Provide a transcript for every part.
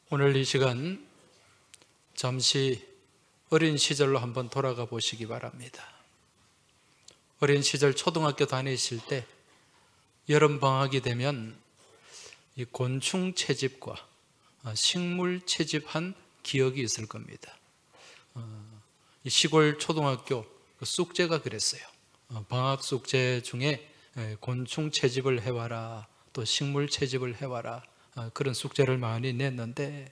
오늘 이 시간 잠시 어린 시절로 한번 돌아가 보시기 바랍니다. 어린 시절 초등학교 다니실 때 여름방학이 되면 이 곤충 채집과 식물 채집한 기억이 있을 겁니다. 이 시골 초등학교 숙제가 그랬어요. 방학 숙제 중에 곤충 채집을 해와라, 또 식물 채집을 해와라, 그런 숙제를 많이 냈는데,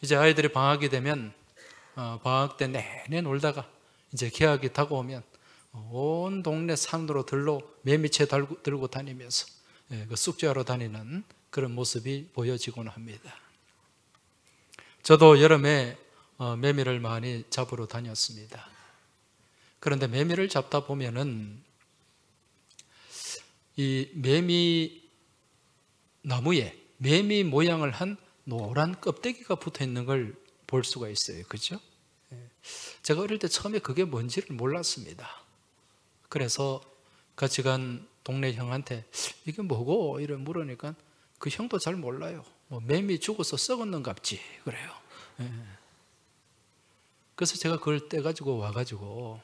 이제 아이들이 방학이 되면 방학 때 내내 놀다가 이제 개학이 다가오면 온 동네 산으로 들러 매미채 들고 다니면서 그 숙제하러 다니는 그런 모습이 보여지곤 합니다. 저도 여름에 매미를 많이 잡으러 다녔습니다. 그런데 매미를 잡다 보면은 이 매미 나무에 매미 모양을 한 노란 껍데기가 붙어 있는 걸 볼 수가 있어요. 그죠? 제가 어릴 때 처음에 그게 뭔지를 몰랐습니다. 그래서 같이 간 동네 형한테 이게 뭐고? 이래 물으니까 그 형도 잘 몰라요. 매미 죽어서 썩었는갑지 그래요. 그래서 제가 그걸 떼가지고 와가지고,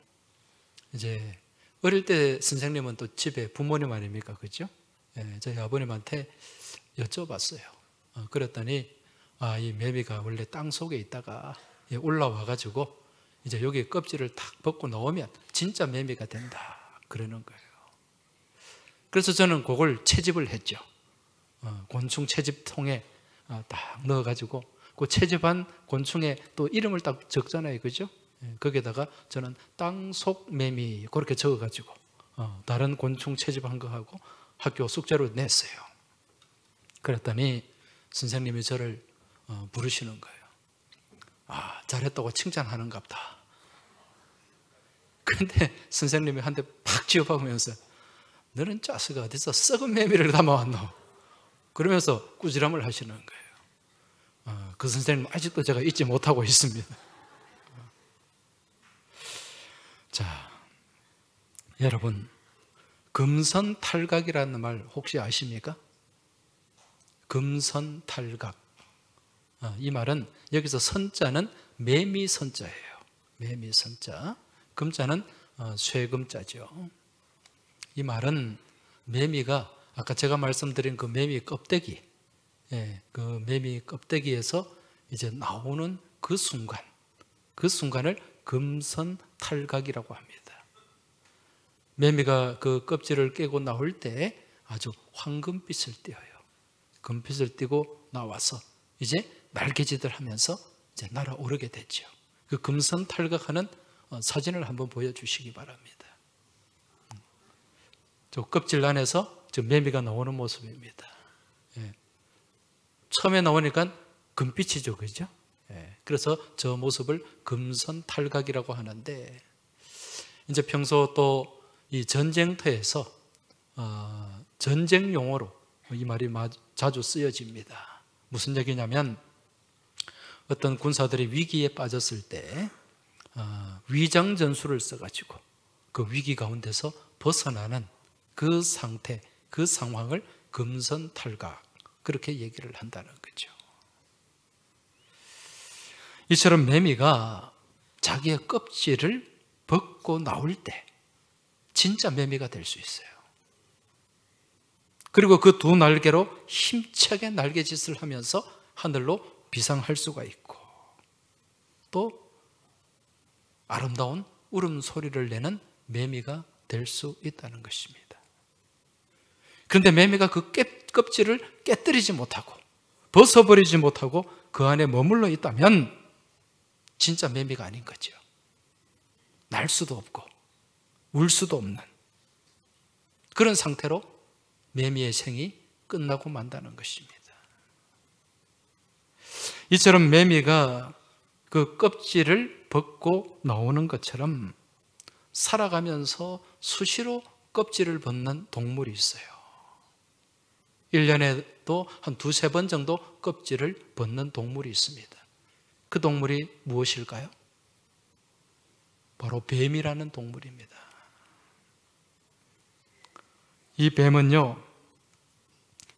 이제 어릴 때 선생님은 또 집에 부모님 아닙니까? 그죠? 저희 아버님한테 여쭤봤어요. 그랬더니 이 매미가 원래 땅 속에 있다가 올라와가지고 이제 여기 껍질을 탁 벗고 넣으면 진짜 매미가 된다 그러는 거예요. 그래서 저는 그걸 채집을 했죠. 곤충 채집통에 딱 넣어가지고 그 채집한 곤충에 또 이름을 딱 적잖아요. 그죠? 거기에다가 저는 땅속 매미 그렇게 적어가지고 다른 곤충 채집한 거하고 학교 숙제로 냈어요. 그랬더니 선생님이 저를 부르시는 거예요. 잘했다고 칭찬하는갑다. 그런데 선생님이 한 대 팍 쥐어박으면서 너는 짜스가 어디서 썩은 매미를 담아왔노? 그러면서 꾸지람을 하시는 거예요. 그 선생님 아직도 제가 잊지 못하고 있습니다. 자, 여러분, 금선탈각이라는 말 혹시 아십니까? 금선탈각. 이 말은 여기서 선자는 매미 선자예요. 매미 선자. 금자는 쇠금자죠. 이 말은 매미가 아까 제가 말씀드린 그 매미 껍데기, 그 매미 껍데기에서 이제 나오는 그 순간을 금선탈각이라고 합니다. 매미가 그 껍질을 깨고 나올 때 아주 황금빛을 띄어요. 금빛을 띠고 나와서 이제 날개짓을 하면서 이제 날아오르게 됐죠. 그 금선탈각하는 사진을 한번 보여주시기 바랍니다. 저 껍질 안에서 저 매미가 나오는 모습입니다. 처음에 나오니까 금빛이죠, 그죠? 그래서 저 모습을 금선탈각이라고 하는데, 이제 평소 또 이 전쟁터에서 전쟁 용어로 이 말이 자주 쓰여집니다. 무슨 얘기냐면, 어떤 군사들이 위기에 빠졌을 때 위장 전술을 써가지고 그 위기 가운데서 벗어나는 그 상태, 그 상황을 금선탈각, 그렇게 얘기를 한다는 거죠. 이처럼 매미가 자기의 껍질을 벗고 나올 때 진짜 매미가 될 수 있어요. 그리고 그 두 날개로 힘차게 날개짓을 하면서 하늘로 비상할 수가 있고, 또 아름다운 울음소리를 내는 매미가 될 수 있다는 것입니다. 그런데 매미가 그 껍질을 깨뜨리지 못하고 벗어버리지 못하고 그 안에 머물러 있다면 진짜 매미가 아닌 거죠. 날 수도 없고 울 수도 없는 그런 상태로 매미의 생이 끝나고 만다는 것입니다. 이처럼 매미가 그 껍질을 벗고 나오는 것처럼 살아가면서 수시로 껍질을 벗는 동물이 있어요. 1년에도 한 두세 번 정도 껍질을 벗는 동물이 있습니다. 그 동물이 무엇일까요? 바로 뱀이라는 동물입니다. 이 뱀은요,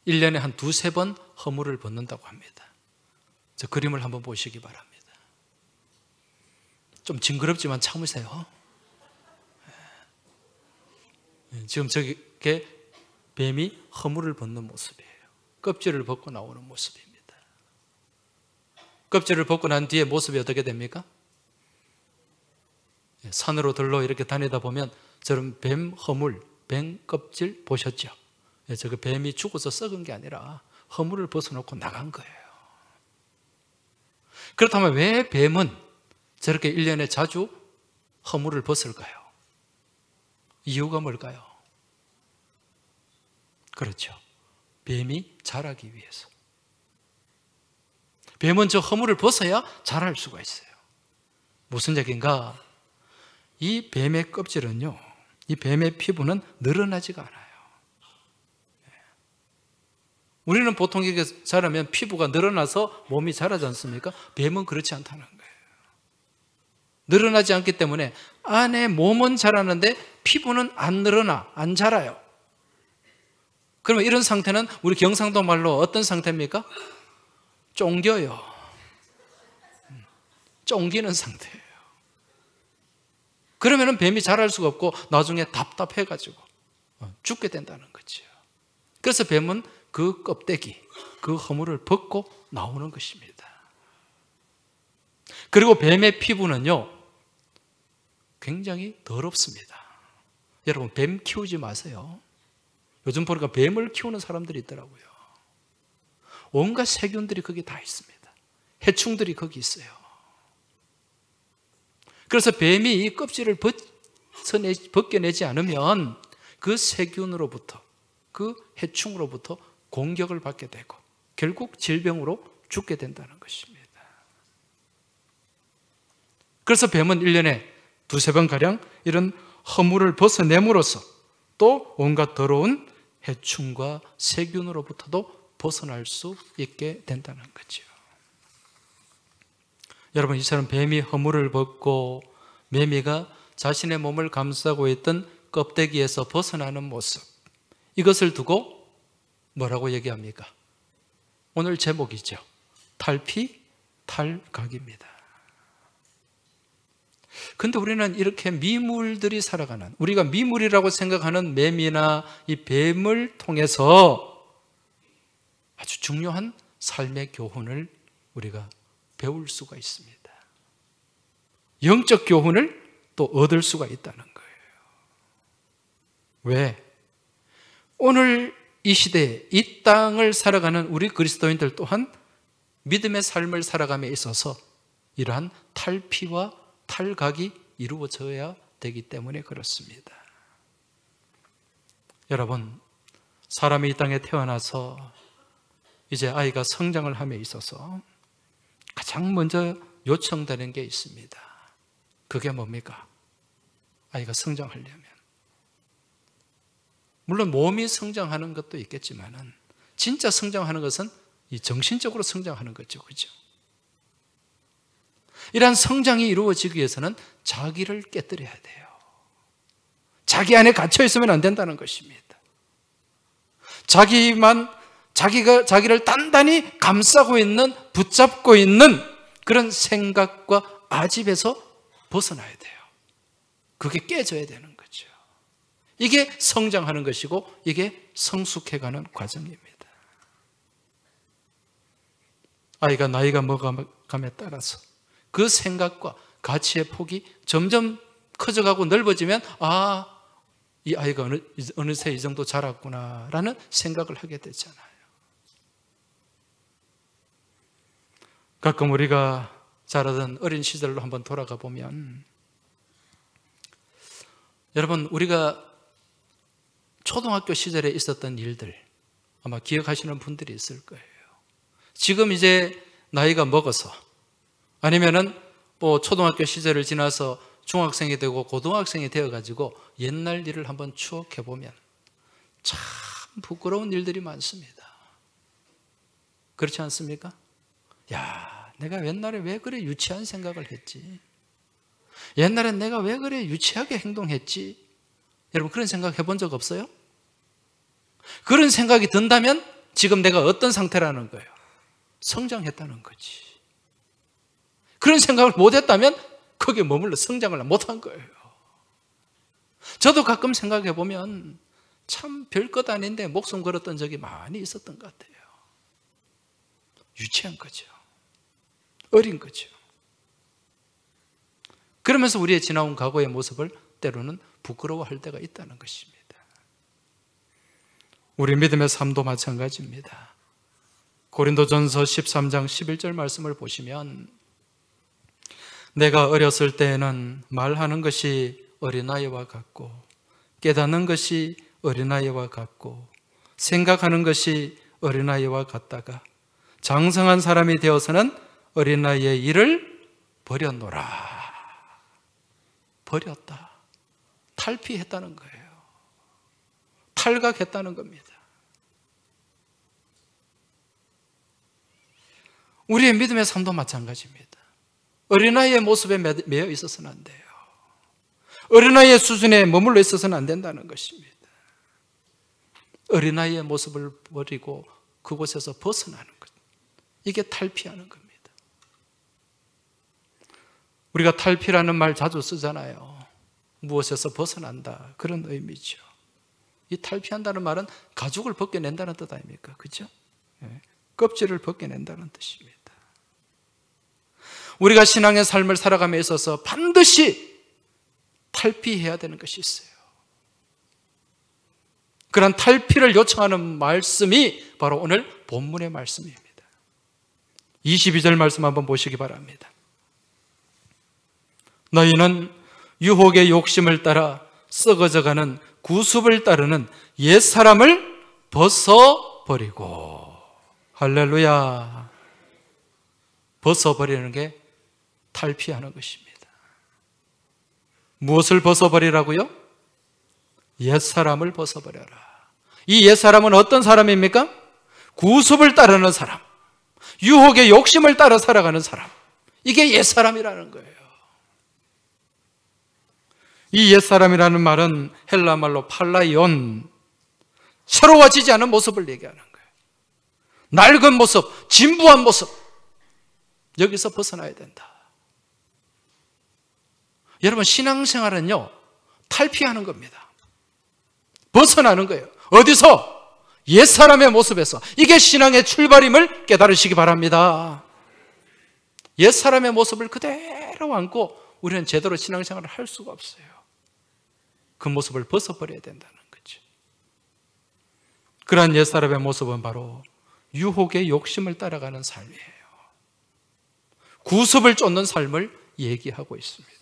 1년에 한 두세 번 허물을 벗는다고 합니다. 저 그림을 한번 보시기 바랍니다. 좀 징그럽지만 참으세요. 지금 저게 뱀이 허물을 벗는 모습이에요. 껍질을 벗고 나오는 모습입니다. 껍질을 벗고 난 뒤에 모습이 어떻게 됩니까? 산으로 들로 이렇게 다니다 보면 저런 뱀 허물, 뱀 껍질 보셨죠? 저거 뱀이 죽어서 썩은 게 아니라 허물을 벗어놓고 나간 거예요. 그렇다면 왜 뱀은 저렇게 1년에 자주 허물을 벗을까요? 이유가 뭘까요? 그렇죠. 뱀이 자라기 위해서. 뱀은 저 허물을 벗어야 자랄 수가 있어요. 무슨 얘기인가? 이 뱀의 껍질은요, 이 뱀의 피부는 늘어나지가 않아요. 우리는 보통 이게 자라면 피부가 늘어나서 몸이 자라지 않습니까? 뱀은 그렇지 않다는 거예요. 늘어나지 않기 때문에 안에 몸은 자라는데 피부는 안 늘어나, 안 자라요. 그러면 이런 상태는 우리 경상도 말로 어떤 상태입니까? 쫑겨요. 쫑기는 상태예요. 그러면 뱀이 자랄 수가 없고 나중에 답답해가지고 죽게 된다는 거죠. 그래서 뱀은 그 껍데기, 그 허물을 벗고 나오는 것입니다. 그리고 뱀의 피부는요, 굉장히 더럽습니다. 여러분, 뱀 키우지 마세요. 요즘 보니까 뱀을 키우는 사람들이 있더라고요. 온갖 세균들이 거기 다 있습니다. 해충들이 거기 있어요. 그래서 뱀이 이 껍질을 벗겨내지 않으면 그 세균으로부터, 그 해충으로부터 공격을 받게 되고 결국 질병으로 죽게 된다는 것입니다. 그래서 뱀은 1년에 두세 번가량 이런 허물을 벗어냄으로써 또 온갖 더러운 해충과 세균으로부터도 벗어날 수 있게 된다는 거죠. 여러분, 이처럼 뱀이 허물을 벗고 매미가 자신의 몸을 감싸고 있던 껍데기에서 벗어나는 모습, 이것을 두고 뭐라고 얘기합니까? 오늘 제목이죠. 탈피, 탈각입니다. 근데 우리는 이렇게 미물들이 살아가는, 우리가 미물이라고 생각하는 매미나 이 뱀을 통해서 아주 중요한 삶의 교훈을 우리가 배울 수가 있습니다. 영적 교훈을 또 얻을 수가 있다는 거예요. 왜? 오늘 이 시대에 이 땅을 살아가는 우리 그리스도인들 또한 믿음의 삶을 살아감에 있어서 이러한 탈피와 탈각이 이루어져야 되기 때문에 그렇습니다. 여러분, 사람이 이 땅에 태어나서 이제 아이가 성장을 함에 있어서 가장 먼저 요청되는 게 있습니다. 그게 뭡니까? 아이가 성장하려면 물론 몸이 성장하는 것도 있겠지만은 진짜 성장하는 것은 이 정신적으로 성장하는 거죠. 그죠? 이러한 성장이 이루어지기 위해서는 자기를 깨뜨려야 돼요. 자기 안에 갇혀 있으면 안 된다는 것입니다. 자기를 단단히 감싸고 있는, 붙잡고 있는 그런 생각과 아집에서 벗어나야 돼요. 그게 깨져야 되는 거죠. 이게 성장하는 것이고 이게 성숙해가는 과정입니다. 아이가 나이가 먹어감에 따라서 그 생각과 가치의 폭이 점점 커져가고 넓어지면 이 아이가 어느새 이 정도 자랐구나라는 생각을 하게 되잖아요. 가끔 우리가 자라던 어린 시절로 한번 돌아가 보면 여러분, 우리가 초등학교 시절에 있었던 일들 아마 기억하시는 분들이 있을 거예요. 지금 이제 나이가 먹어서 아니면은 뭐 초등학교 시절을 지나서 중학생이 되고 고등학생이 되어가지고 옛날 일을 한번 추억해보면 참 부끄러운 일들이 많습니다. 그렇지 않습니까? 야, 내가 옛날에 왜 그래 유치한 생각을 했지? 옛날엔 내가 왜 그래 유치하게 행동했지? 여러분, 그런 생각 해본 적 없어요? 그런 생각이 든다면 지금 내가 어떤 상태라는 거예요? 성장했다는 거지. 그런 생각을 못했다면 거기에 머물러 성장을 못한 거예요. 저도 가끔 생각해 보면 참 별것 아닌데 목숨 걸었던 적이 많이 있었던 것 같아요. 유치한 거죠. 어린 거죠. 그러면서 우리의 지나온 과거의 모습을 때로는 부끄러워할 때가 있다는 것입니다. 우리 믿음의 삶도 마찬가지입니다. 고린도전서 13장 11절 말씀을 보시면 내가 어렸을 때에는 말하는 것이 어린아이와 같고 깨닫는 것이 어린아이와 같고 생각하는 것이 어린아이와 같다가 장성한 사람이 되어서는 어린아이의 일을 버렸노라. 버렸다. 탈피했다는 거예요. 탈각했다는 겁니다. 우리의 믿음의 삶도 마찬가지입니다. 어린아이의 모습에 매여 있어서는 안 돼요. 어린아이의 수준에 머물러 있어서는 안 된다는 것입니다. 어린아이의 모습을 버리고 그곳에서 벗어나는 것. 이게 탈피하는 겁니다. 우리가 탈피라는 말 자주 쓰잖아요. 무엇에서 벗어난다. 그런 의미죠. 이 탈피한다는 말은 가죽을 벗겨낸다는 뜻 아닙니까? 그렇죠? 껍질을 벗겨낸다는 뜻입니다. 우리가 신앙의 삶을 살아감에 있어서 반드시 탈피해야 되는 것이 있어요. 그런 탈피를 요청하는 말씀이 바로 오늘 본문의 말씀입니다. 22절 말씀 한번 보시기 바랍니다. 너희는 유혹의 욕심을 따라 썩어져가는 구습을 따르는 옛사람을 벗어버리고. 할렐루야. 벗어버리는 게 탈피하는 것입니다. 무엇을 벗어버리라고요? 옛사람을 벗어버려라. 이 옛사람은 어떤 사람입니까? 구습을 따르는 사람, 유혹의 욕심을 따라 살아가는 사람. 이게 옛사람이라는 거예요. 이 옛사람이라는 말은 헬라 말로 팔라이온, 새로워지지 않은 모습을 얘기하는 거예요. 낡은 모습, 진부한 모습, 여기서 벗어나야 된다. 여러분, 신앙생활은요, 탈피하는 겁니다. 벗어나는 거예요. 어디서? 옛사람의 모습에서. 이게 신앙의 출발임을 깨달으시기 바랍니다. 옛사람의 모습을 그대로 안고 우리는 제대로 신앙생활을 할 수가 없어요. 그 모습을 벗어버려야 된다는 거죠. 그러한 옛사람의 모습은 바로 유혹의 욕심을 따라가는 삶이에요. 구습을 쫓는 삶을 얘기하고 있습니다.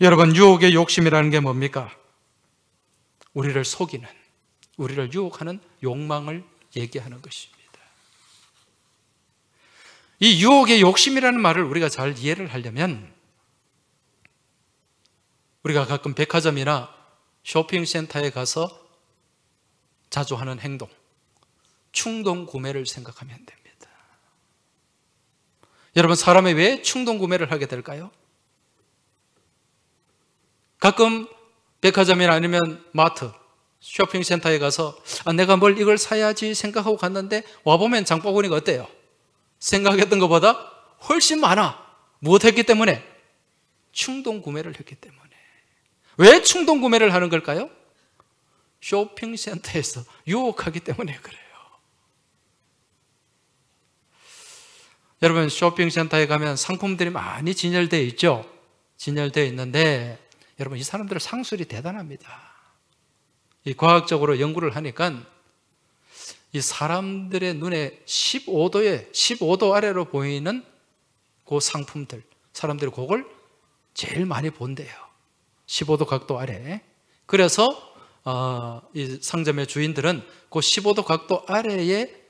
여러분, 유혹의 욕심이라는 게 뭡니까? 우리를 속이는, 우리를 유혹하는 욕망을 얘기하는 것입니다. 이 유혹의 욕심이라는 말을 우리가 잘 이해를 하려면 우리가 가끔 백화점이나 쇼핑센터에 가서 자주 하는 행동, 충동 구매를 생각하면 됩니다. 여러분, 사람이 왜 충동 구매를 하게 될까요? 가끔 백화점이나 아니면 마트, 쇼핑센터에 가서 내가 뭘 이걸 사야지 생각하고 갔는데 와보면 장바구니가 어때요? 생각했던 것보다 훨씬 많아. 무엇했기 때문에? 충동 구매를 했기 때문에. 왜 충동 구매를 하는 걸까요? 쇼핑센터에서 유혹하기 때문에 그래요. 여러분, 쇼핑센터에 가면 상품들이 많이 진열되어 있죠? 진열되어 있는데 여러분, 이 사람들의 상술이 대단합니다. 이 과학적으로 연구를 하니까 이 사람들의 눈에 15도 아래로 보이는 그 상품들, 사람들이 그걸 제일 많이 본대요. 15도 각도 아래. 그래서 이 상점의 주인들은 그 15도 각도 아래에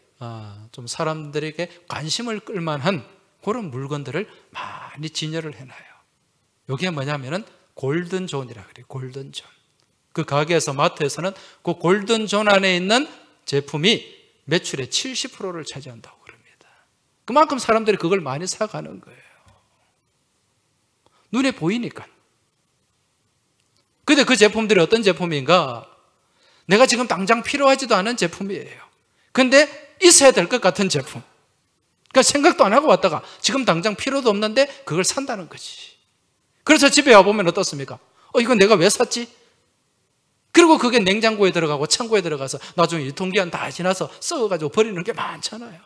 좀 사람들에게 관심을 끌만한 그런 물건들을 많이 진열을 해놔요. 이게 뭐냐면은 골든존이라 그래요. 골든존. 그 가게에서, 마트에서는 그 골든존 안에 있는 제품이 매출의 70%를 차지한다고 그럽니다. 그만큼 사람들이 그걸 많이 사가는 거예요. 눈에 보이니까. 근데 그 제품들이 어떤 제품인가? 내가 지금 당장 필요하지도 않은 제품이에요. 근데 있어야 될 것 같은 제품. 그러니까 생각도 안 하고 왔다가 지금 당장 필요도 없는데 그걸 산다는 거지. 그래서 집에 와보면 어떻습니까? 이건 내가 왜 샀지? 그리고 그게 냉장고에 들어가고 창고에 들어가서 나중에 유통기한 다 지나서 썩어가지고 버리는 게 많잖아요.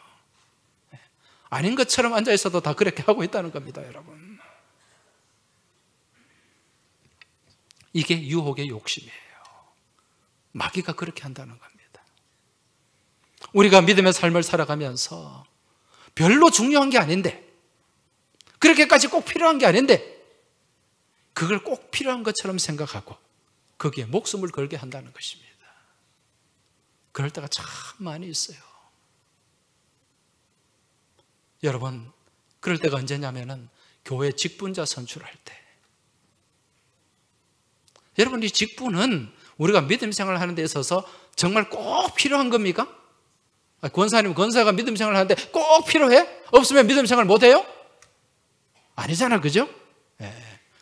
아닌 것처럼 앉아있어도 다 그렇게 하고 있다는 겁니다, 여러분. 이게 유혹의 욕심이에요. 마귀가 그렇게 한다는 겁니다. 우리가 믿음의 삶을 살아가면서 별로 중요한 게 아닌데, 그렇게까지 꼭 필요한 게 아닌데, 그걸 꼭 필요한 것처럼 생각하고 거기에 목숨을 걸게 한다는 것입니다. 그럴 때가 참 많이 있어요. 여러분, 그럴 때가 언제냐면은 교회 직분자 선출할 때. 여러분, 이 직분은 우리가 믿음 생활을 하는 데 있어서 정말 꼭 필요한 겁니까? 권사님, 권사가 믿음 생활을 하는데 꼭 필요해? 없으면 믿음 생활 못 해요? 아니잖아, 그죠? 예.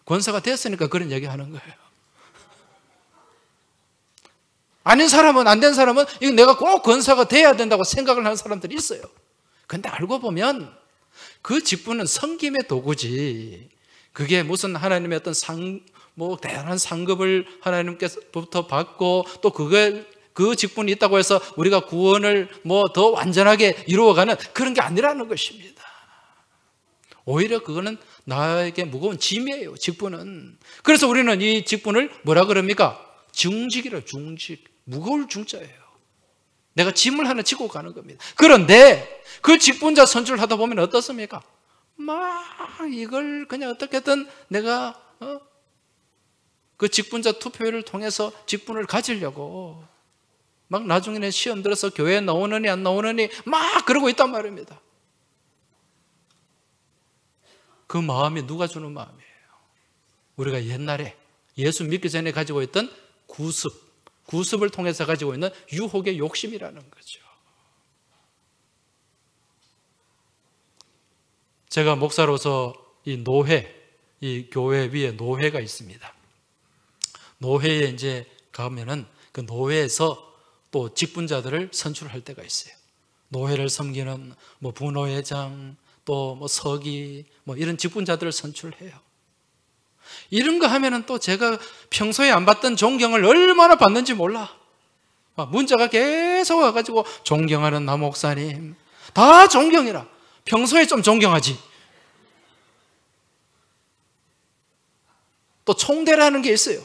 권사가 됐으니까 그런 얘기 하는 거예요. 아닌 사람은, 안 된 사람은 이거 내가 꼭 권사가 돼야 된다고 생각을 하는 사람들이 있어요. 근데 알고 보면 그 직분은 섬김의 도구지, 그게 무슨 하나님의 어떤 대단한 상급을 하나님께서부터 받고 또 그 직분이 있다고 해서 우리가 구원을 더 완전하게 이루어가는 그런 게 아니라는 것입니다. 오히려 그거는 나에게 무거운 짐이에요, 직분은. 그래서 우리는 이 직분을 뭐라 그럽니까? 중직이라, 중직. 무거울 중자예요. 내가 짐을 하나 지고 가는 겁니다. 그런데 그 직분자 선출을 하다 보면 어떻습니까? 막 이걸 그냥 어떻게든 내가 그 직분자 투표를 통해서 직분을 가지려고 막 나중에는 시험 들어서 교회에 나오느니 안 나오느니 막 그러고 있단 말입니다. 그 마음이 누가 주는 마음이에요? 우리가 옛날에 예수 믿기 전에 가지고 있던 구습을 통해서 가지고 있는 유혹의 욕심이라는 거죠. 제가 목사로서 이 교회 위에 노회가 있습니다. 노회에 이제 가면은 그 노회에서 또 직분자들을 선출할 때가 있어요. 노회를 섬기는 부노회장, 또 서기, 이런 직분자들을 선출해요. 이런 거 하면은 또 제가 평소에 안 받던 존경을 얼마나 받는지 몰라. 문자가 계속 와가지고 존경하는 나 목사님, 다 존경이라. 평소에 좀 존경하지. 또 총대라는 게 있어요.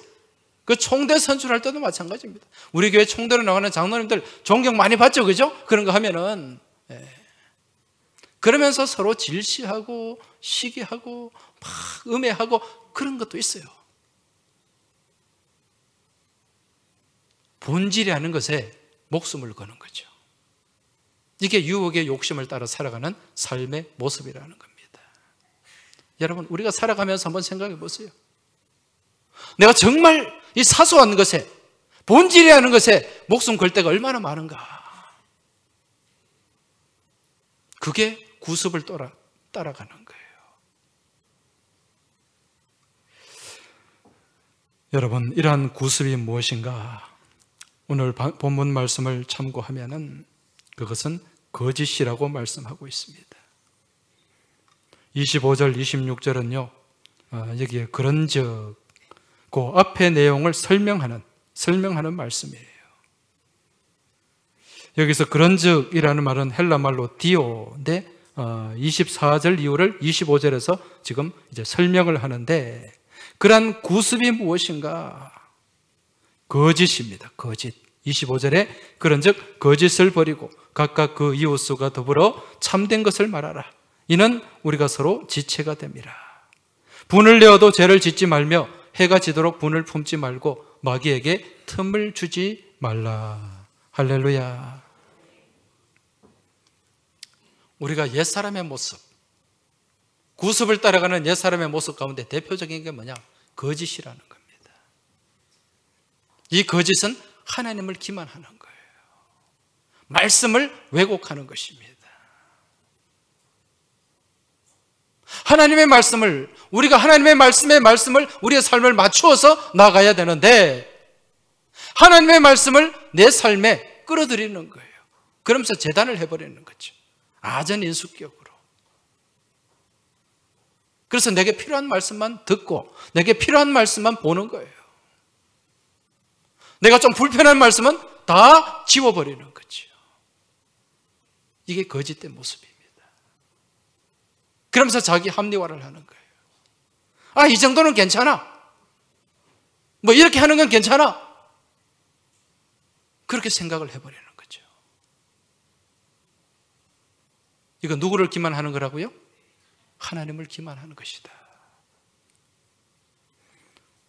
그 총대 선출할 때도 마찬가지입니다. 우리 교회 총대로 나가는 장로님들 존경 많이 받죠, 그죠? 그런 거 하면은 그러면서 서로 질시하고 시기하고 막 음해하고 그런 것도 있어요. 본질이라는 것에 목숨을 거는 거죠. 이게 유혹의 욕심을 따라 살아가는 삶의 모습이라는 겁니다. 여러분, 우리가 살아가면서 한번 생각해 보세요. 내가 정말 이 사소한 것에, 본질이라는 것에 목숨 걸 때가 얼마나 많은가. 그게 구습을 따라가는 거예요. 여러분, 이러한 구습이 무엇인가? 오늘 본문 말씀을 참고하면은 그것은 거짓이라고 말씀하고 있습니다. 25절, 26절은요, 여기에 그런즉, 그 앞의 내용을 설명하는 말씀이에요. 여기서 그런즉이라는 말은 헬라 말로 디오인데 24절 이후를 25절에서 지금 이제 설명을 하는데, 그러한 구습이 무엇인가? 거짓입니다. 거짓. 25절에 그런즉 거짓을 버리고 각각 그 이웃과 더불어 참된 것을 말하라. 이는 우리가 서로 지체가 됨이라. 분을 내어도 죄를 짓지 말며 해가 지도록 분을 품지 말고 마귀에게 틈을 주지 말라. 할렐루야. 우리가 옛사람의 모습, 구습을 따라가는 옛사람의 모습 가운데 대표적인 게 뭐냐? 거짓이라는 겁니다. 이 거짓은 하나님을 기만하는 거예요. 말씀을 왜곡하는 것입니다. 하나님의 말씀을, 우리가 하나님의 말씀을 우리의 삶을 맞추어서 나가야 되는데, 하나님의 말씀을 내 삶에 끌어들이는 거예요. 그러면서 재단을 해버리는 거죠. 아전인수격으로. 그래서 내게 필요한 말씀만 듣고 내게 필요한 말씀만 보는 거예요. 내가 좀 불편한 말씀은 다 지워버리는 거죠. 이게 거짓된 모습입니다. 그러면서 자기 합리화를 하는 거예요. 아, 이 정도는 괜찮아. 뭐 이렇게 하는 건 괜찮아. 그렇게 생각을 해버리는 거죠. 이거 누구를 기만하는 거라고요? 하나님을 기만하는 것이다.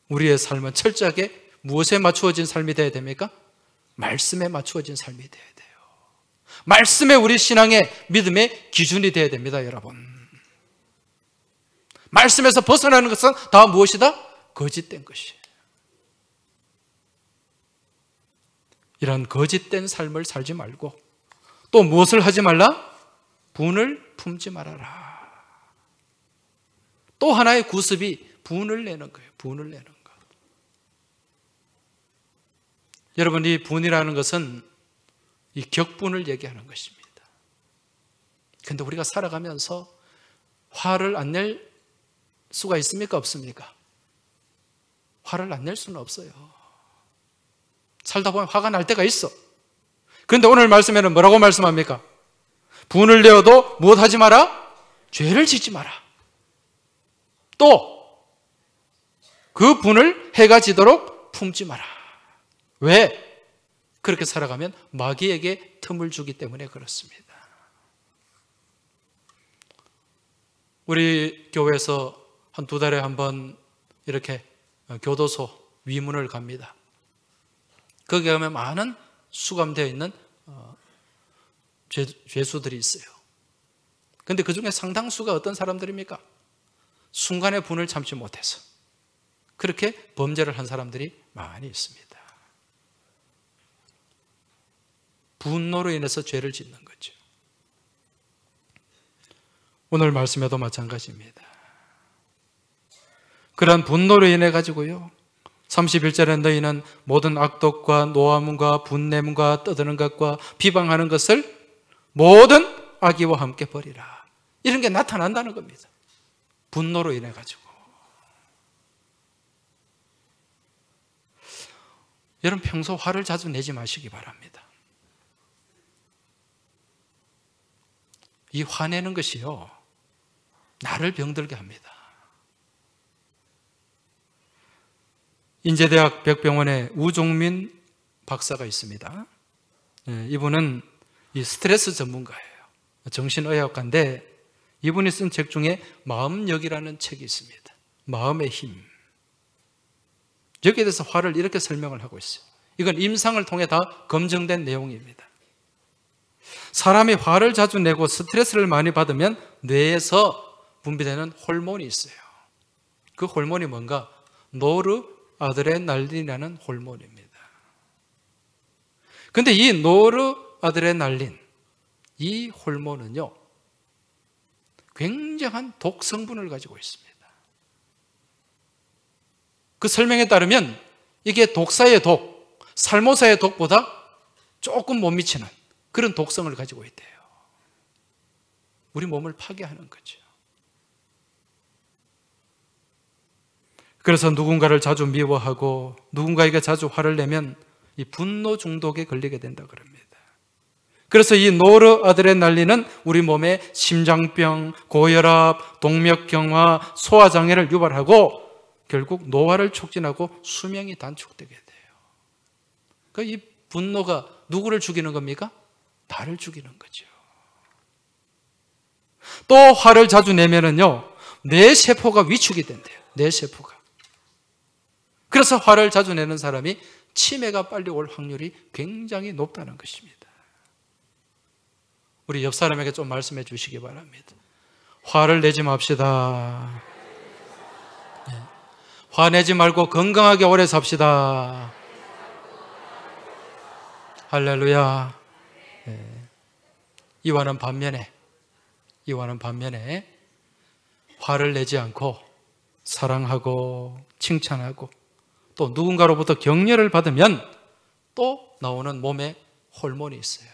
우리의 삶은 철저하게 무엇에 맞추어진 삶이 되어야 됩니까? 말씀에 맞추어진 삶이 되어야 돼요. 말씀에 우리 신앙의 믿음의 기준이 되어야 됩니다, 여러분. 말씀에서 벗어나는 것은 다 무엇이다? 거짓된 것이에요. 이런 거짓된 삶을 살지 말고 또 무엇을 하지 말라? 분을 품지 말아라. 또 하나의 구습이 분을 내는 거예요. 분을 내는 것. 여러분, 이 분이라는 것은 이 격분을 얘기하는 것입니다. 그런데 우리가 살아가면서 화를 안 낼 수가 있습니까? 없습니까? 화를 안 낼 수는 없어요. 살다 보면 화가 날 때가 있어. 그런데 오늘 말씀에는 뭐라고 말씀합니까? 분을 내어도 무엇하지 마라? 죄를 짓지 마라. 또 그 분을 해가 지도록 품지 마라. 왜? 그렇게 살아가면 마귀에게 틈을 주기 때문에 그렇습니다. 우리 교회에서 한 2달에 한 번 이렇게 교도소 위문을 갑니다. 거기 가면 많은 수감되어 있는 죄수들이 있어요. 그런데 그 중에 상당수가 어떤 사람들입니까? 순간의 분을 참지 못해서 그렇게 범죄를 한 사람들이 많이 있습니다. 분노로 인해서 죄를 짓는 거죠. 오늘 말씀에도 마찬가지입니다. 그러한 분노로 인해 가지고요, 31절에 너희는 모든 악독과 노함과 분냄과 떠드는 것과 비방하는 것을 모든 악의와 함께 버리라. 이런 게 나타난다는 겁니다. 분노로 인해 가지고. 여러분, 평소 화를 자주 내지 마시기 바랍니다. 이 화내는 것이요, 나를 병들게 합니다. 인제대학 백병원에 우종민 박사가 있습니다. 이분은 이 스트레스 전문가예요. 정신의학과인데 이분이 쓴 책 중에 마음력이라는 책이 있습니다. 마음의 힘. 여기에 대해서 화를 이렇게 설명을 하고 있어요. 이건 임상을 통해 다 검증된 내용입니다. 사람이 화를 자주 내고 스트레스를 많이 받으면 뇌에서 분비되는 호르몬이 있어요. 그 호르몬이 뭔가? 노르아드레날린이라는 호르몬입니다. 그런데 이 노르아드레날린, 이 호르몬은요, 굉장한 독 성분을 가지고 있습니다. 그 설명에 따르면 이게 독사의 독, 살모사의 독보다 조금 못 미치는 그런 독성을 가지고 있대요. 우리 몸을 파괴하는 거죠. 그래서 누군가를 자주 미워하고 누군가에게 자주 화를 내면 이 분노 중독에 걸리게 된다 그럽니다. 그래서 이 노르아드레날린은 우리 몸에 심장병, 고혈압, 동맥경화, 소화장애를 유발하고 결국 노화를 촉진하고 수명이 단축되게 돼요. 그러니까 이 분노가 누구를 죽이는 겁니까? 나를 죽이는 거죠. 또 화를 자주 내면은요, 뇌 세포가 위축이 된대요. 뇌 세포가. 그래서 화를 자주 내는 사람이 치매가 빨리 올 확률이 굉장히 높다는 것입니다. 우리 옆 사람에게 좀 말씀해 주시기 바랍니다. 화를 내지 맙시다. 화내지 말고 건강하게 오래 삽시다. 할렐루야. 이와는 반면에 화를 내지 않고 사랑하고 칭찬하고 또 누군가로부터 격려를 받으면 또 나오는 몸에 호르몬이 있어요.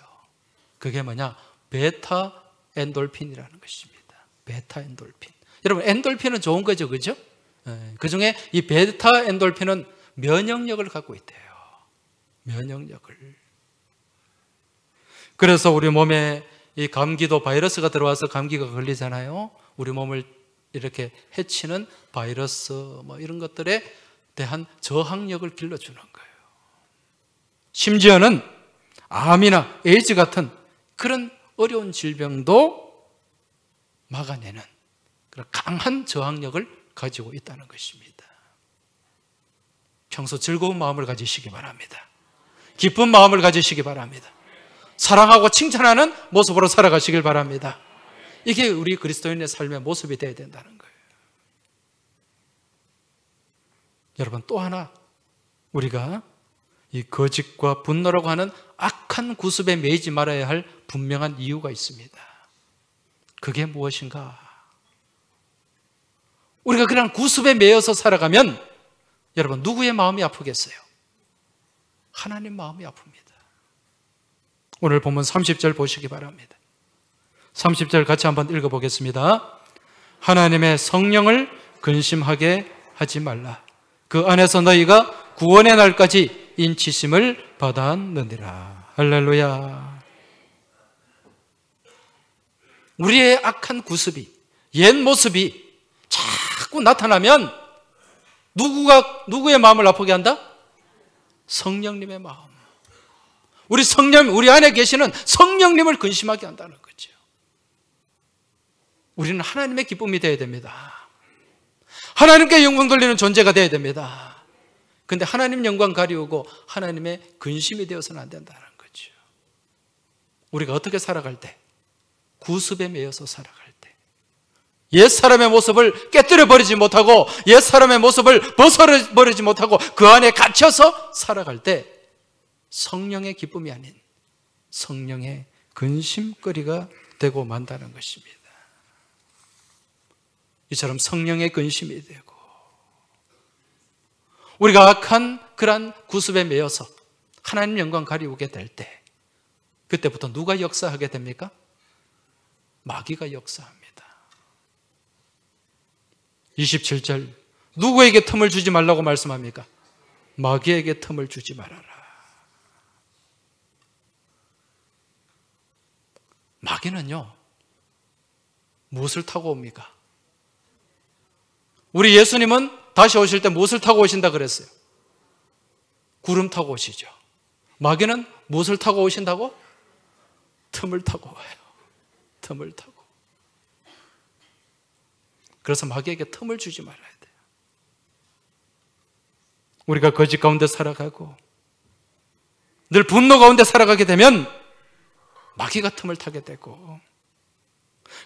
그게 뭐냐? 베타 엔돌핀이라는 것입니다. 베타 엔돌핀. 여러분 엔돌핀은 좋은 거죠, 그죠? 그 중에 이 베타 엔돌핀은 면역력을 갖고 있대요. 면역력을. 그래서 우리 몸에 이 감기도 바이러스가 들어와서 감기가 걸리잖아요. 우리 몸을 이렇게 해치는 바이러스 뭐 이런 것들에 대한 저항력을 길러주는 거예요. 심지어는 암이나 에이즈 같은 그런 어려운 질병도 막아내는 그런 강한 저항력을 가지고 있다는 것입니다. 평소 즐거운 마음을 가지시기 바랍니다. 기쁜 마음을 가지시기 바랍니다. 사랑하고 칭찬하는 모습으로 살아가시길 바랍니다. 이게 우리 그리스도인의 삶의 모습이 되어야 된다는 거예요. 여러분, 또 하나 우리가 이 거짓과 분노라고 하는 악한 구습에 매이지 말아야 할 분명한 이유가 있습니다. 그게 무엇인가? 우리가 그런 구습에 매여서 살아가면 여러분 누구의 마음이 아프겠어요? 하나님 마음이 아픕니다. 오늘 본문 30절 보시기 바랍니다. 30절 같이 한번 읽어보겠습니다. 하나님의 성령을 근심하게 하지 말라. 그 안에서 너희가 구원의 날까지 인치심을 받았느니라. 할렐루야. 우리의 악한 구습이, 옛 모습이 자꾸 나타나면 누구의 마음을 아프게 한다? 성령님의 마음. 우리 안에 계시는 성령님을 근심하게 한다는 거죠. 우리는 하나님의 기쁨이 되어야 됩니다. 하나님께 영광 돌리는 존재가 되어야 됩니다. 그런데 하나님 영광 가리우고 하나님의 근심이 되어서는 안 된다는 거죠. 우리가 어떻게 살아갈 때? 구습에 매여서 살아갈 때, 옛사람의 모습을 깨뜨려 버리지 못하고 옛사람의 모습을 벗어버리지 못하고 그 안에 갇혀서 살아갈 때 성령의 기쁨이 아닌 성령의 근심거리가 되고 만다는 것입니다. 이처럼 성령의 근심이 되고 우리가 악한 그러한 구습에 매여서 하나님 영광 가리우게 될 때 그때부터 누가 역사하게 됩니까? 마귀가 역사합니다. 27절, 누구에게 틈을 주지 말라고 말씀합니까? 마귀에게 틈을 주지 말아라. 마귀는요, 무엇을 타고 옵니까? 우리 예수님은 다시 오실 때 무엇을 타고 오신다 그랬어요? 구름 타고 오시죠. 마귀는 무엇을 타고 오신다고? 틈을 타고 와요. 틈을 타고. 그래서 마귀에게 틈을 주지 말아야 돼요. 우리가 거짓 가운데 살아가고 늘 분노 가운데 살아가게 되면 마귀가 틈을 타게 되고,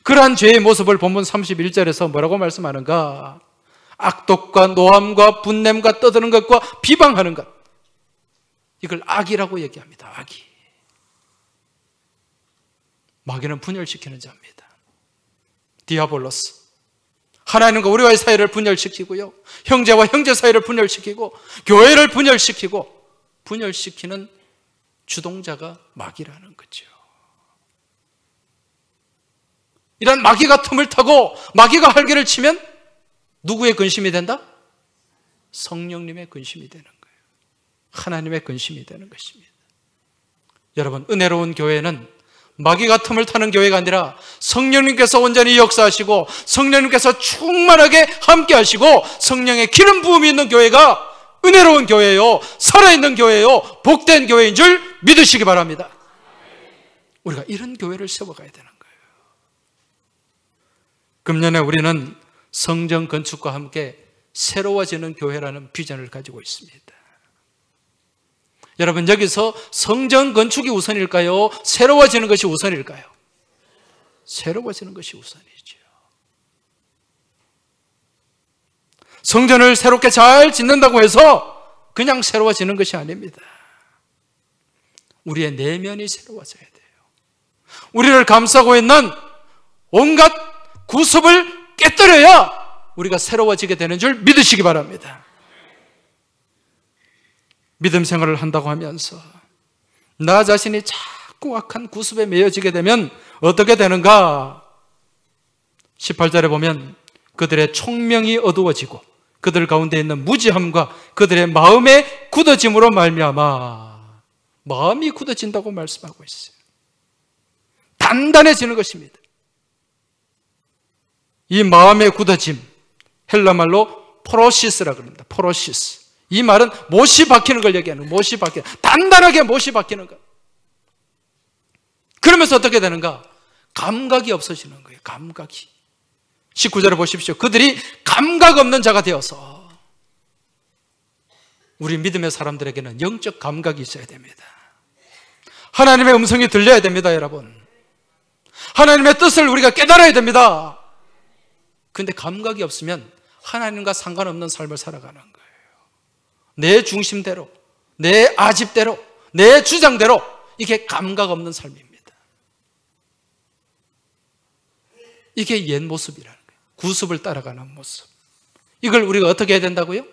그러한 죄의 모습을 본문 31절에서 뭐라고 말씀하는가? 악독과 노함과 분냄과 떠드는 것과 비방하는 것, 이걸 악이라고 얘기합니다. 악이. 마귀는 분열시키는 자입니다. 디아볼로스. 하나님과 우리와의 사이를 분열시키고요, 형제와 형제 사이를 분열시키고 교회를 분열시키는 주동자가 마귀라는 거죠. 이런 마귀가 틈을 타고 마귀가 활개를 치면 누구의 근심이 된다? 성령님의 근심이 되는 거예요. 하나님의 근심이 되는 것입니다. 여러분, 은혜로운 교회는 마귀가 틈을 타는 교회가 아니라 성령님께서 온전히 역사하시고 성령님께서 충만하게 함께 하시고 성령의 기름 부음이 있는 교회가 은혜로운 교회예요, 살아있는 교회예요, 복된 교회인 줄 믿으시기 바랍니다. 우리가 이런 교회를 세워가야 되는 거예요. 금년에 우리는 성전 건축과 함께 새로워지는 교회라는 비전을 가지고 있습니다. 여러분, 여기서 성전 건축이 우선일까요? 새로워지는 것이 우선일까요? 새로워지는 것이 우선이죠. 성전을 새롭게 잘 짓는다고 해서 그냥 새로워지는 것이 아닙니다. 우리의 내면이 새로워져야 돼요. 우리를 감싸고 있는 온갖 구습을 깨뜨려야 우리가 새로워지게 되는 줄 믿으시기 바랍니다. 믿음 생활을 한다고 하면서 나 자신이 자꾸 악한 구습에 매여지게 되면 어떻게 되는가? 18절에 보면 그들의 총명이 어두워지고 그들 가운데 있는 무지함과 그들의 마음의 굳어짐으로 말미암아 마음이 굳어진다고 말씀하고 있어요. 단단해지는 것입니다. 이 마음의 굳어짐, 헬라말로 포로시스라고 합니다. 포로시스. 이 말은 못이 박히는 걸 얘기하는 거예요. 못이 박히는, 단단하게 못이 박히는 거. 그러면서 어떻게 되는가? 감각이 없어지는 거예요. 감각이. 19절을 보십시오. 그들이 감각 없는 자가 되어서. 우리 믿음의 사람들에게는 영적 감각이 있어야 됩니다. 하나님의 음성이 들려야 됩니다, 여러분. 하나님의 뜻을 우리가 깨달아야 됩니다. 근데 감각이 없으면 하나님과 상관없는 삶을 살아가는 거예요. 내 중심대로, 내 아집대로, 내 주장대로, 이게 감각 없는 삶입니다. 이게 옛 모습이라는 거예요. 구습을 따라가는 모습. 이걸 우리가 어떻게 해야 된다고요?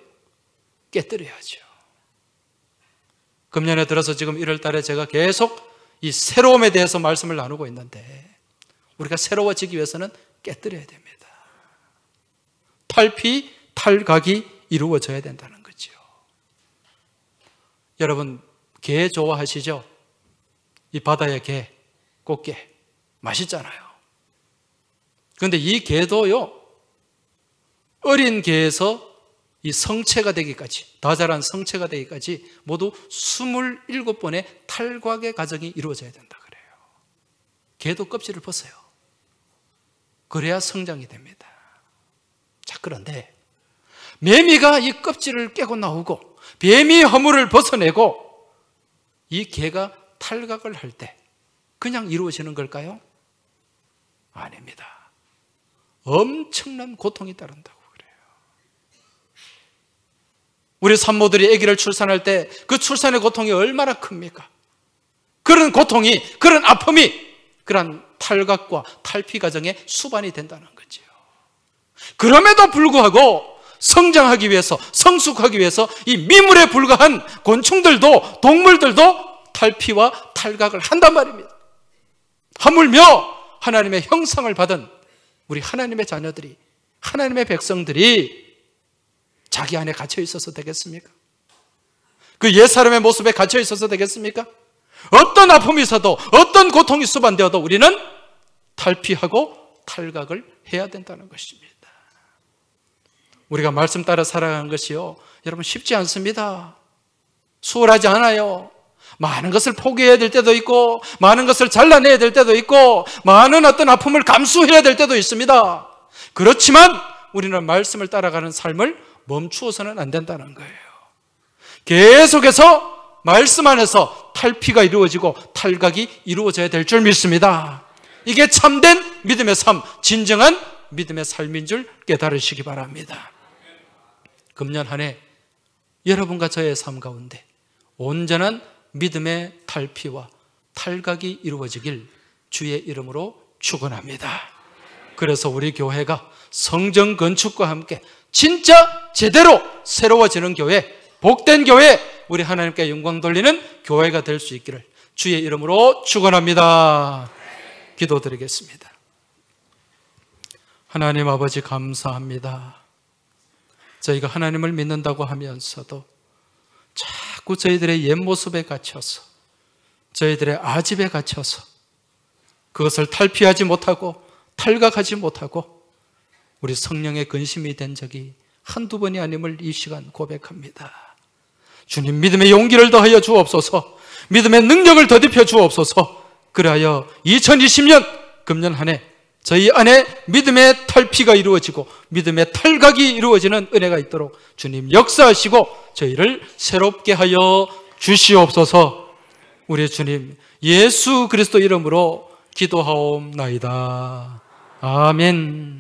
깨뜨려야죠. 금년에 들어서 지금 1월 달에 제가 계속 이 새로움에 대해서 말씀을 나누고 있는데 우리가 새로워지기 위해서는 깨뜨려야 됩니다. 탈피, 탈각이 이루어져야 된다는 거죠. 여러분, 게 좋아하시죠? 이 바다의 게, 꽃게 맛있잖아요. 그런데 이 게도요, 어린 게에서 이 성체가 되기까지, 다 자란 성체가 되기까지 모두 27번의 탈각의 과정이 이루어져야 된다 그래요. 게도 껍질을 벗어요. 그래야 성장이 됩니다. 자, 그런데 매미가 이 껍질을 깨고 나오고 뱀이 허물을 벗어내고 이 게가 탈각을 할 때 그냥 이루어지는 걸까요? 아닙니다. 엄청난 고통이 따른다고 그래요. 우리 산모들이 아기를 출산할 때 그 출산의 고통이 얼마나 큽니까? 그런 고통이, 그런 아픔이 그런 탈각과 탈피 과정의 수반이 된다는 거죠. 그럼에도 불구하고 성장하기 위해서, 성숙하기 위해서 이 미물에 불과한 곤충들도, 동물들도 탈피와 탈각을 한단 말입니다. 하물며 하나님의 형상을 받은 우리 하나님의 자녀들이, 하나님의 백성들이 자기 안에 갇혀 있어서 되겠습니까? 그 옛사람의 모습에 갇혀 있어서 되겠습니까? 어떤 아픔이 있어도, 어떤 고통이 수반되어도 우리는 탈피하고 탈각을 해야 된다는 것입니다. 우리가 말씀 따라 살아가는 것이요, 여러분 쉽지 않습니다. 수월하지 않아요. 많은 것을 포기해야 될 때도 있고, 많은 것을 잘라내야 될 때도 있고, 많은 어떤 아픔을 감수해야 될 때도 있습니다. 그렇지만 우리는 말씀을 따라가는 삶을 멈추어서는 안 된다는 거예요. 계속해서 말씀 안에서 탈피가 이루어지고 탈각이 이루어져야 될 줄 믿습니다. 이게 참된 믿음의 삶, 진정한 믿음의 삶인 줄 깨달으시기 바랍니다. 금년 한 해 여러분과 저의 삶 가운데 온전한 믿음의 탈피와 탈각이 이루어지길 주의 이름으로 축원합니다. 그래서 우리 교회가 성전 건축과 함께 진짜 제대로 새로워지는 교회, 복된 교회, 우리 하나님께 영광 돌리는 교회가 될 수 있기를 주의 이름으로 축원합니다. 기도드리겠습니다. 하나님 아버지 감사합니다. 저희가 하나님을 믿는다고 하면서도 자꾸 저희들의 옛 모습에 갇혀서, 저희들의 아집에 갇혀서 그것을 탈피하지 못하고 탈각하지 못하고 우리 성령의 근심이 된 적이 한두 번이 아님을 이 시간 고백합니다. 주님, 믿음의 용기를 더하여 주옵소서, 믿음의 능력을 더딥혀 주옵소서. 그리하여 2020년 금년 한 해 저희 안에 믿음의 탈피가 이루어지고 믿음의 탈각이 이루어지는 은혜가 있도록 주님 역사하시고 저희를 새롭게 하여 주시옵소서. 우리 주님 예수 그리스도 이름으로 기도하옵나이다. 아멘.